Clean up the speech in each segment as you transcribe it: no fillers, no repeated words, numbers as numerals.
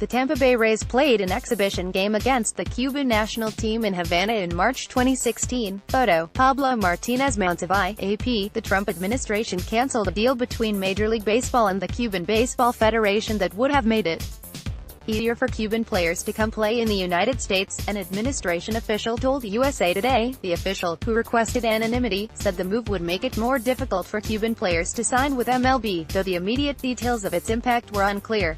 The Tampa Bay Rays played an exhibition game against the Cuban national team in Havana in March 2016. Photo: Pablo Martinez Monsivais, AP. The Trump administration canceled a deal between Major League Baseball and the Cuban Baseball Federation that would have made it easier for Cuban players to come play in the United States, an administration official told USA Today. The official, who requested anonymity, said the move would make it more difficult for Cuban players to sign with MLB, though the immediate details of its impact were unclear.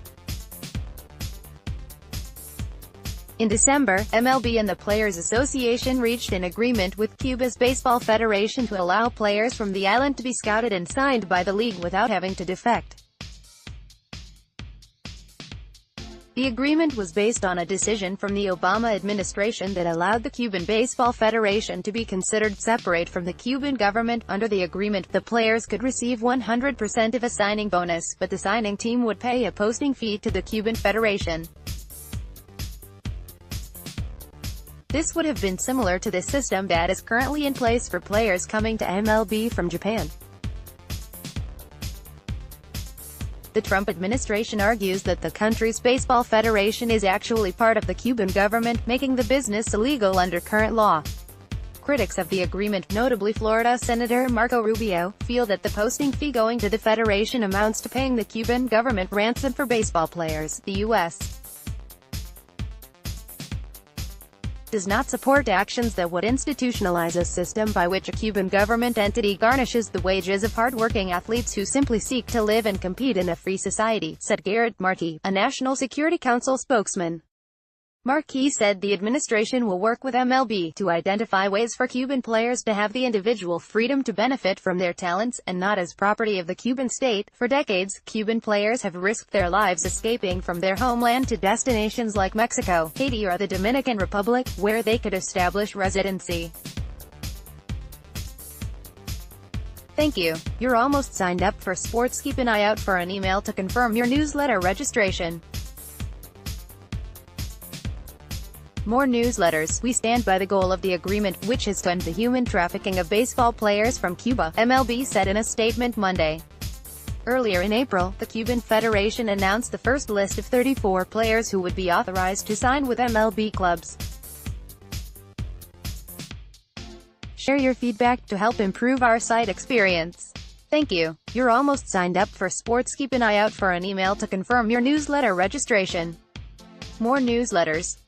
In December, MLB and the Players Association reached an agreement with Cuba's Baseball Federation to allow players from the island to be scouted and signed by the league without having to defect. The agreement was based on a decision from the Obama administration that allowed the Cuban Baseball Federation to be considered separate from the Cuban government. Under the agreement, the players could receive 100% of a signing bonus, but the signing team would pay a posting fee to the Cuban Federation. This would have been similar to the system that is currently in place for players coming to MLB from Japan. The Trump administration argues that the country's baseball federation is actually part of the Cuban government, making the business illegal under current law. Critics of the agreement, notably Florida Senator Marco Rubio, feel that the posting fee going to the federation amounts to paying the Cuban government ransom for baseball players. The U.S. does not support actions that would institutionalize a system by which a Cuban government entity garnishes the wages of hard-working athletes who simply seek to live and compete in a free society, said Garrett Markey, a National Security Council spokesman. Markey said the administration will work with MLB to identify ways for Cuban players to have the individual freedom to benefit from their talents, and not as property of the Cuban state. For decades, Cuban players have risked their lives escaping from their homeland to destinations like Mexico, Haiti or the Dominican Republic, where they could establish residency. Thank you. You're almost signed up for sports. Keep an eye out for an email to confirm your newsletter registration. More newsletters. We stand by the goal of the agreement, which is to end the human trafficking of baseball players from Cuba, MLB said in a statement Monday. Earlier in April, the Cuban Federation announced the first list of 34 players who would be authorized to sign with MLB clubs. Share your feedback to help improve our site experience. Thank you. You're almost signed up for sports. Keep an eye out for an email to confirm your newsletter registration. More newsletters.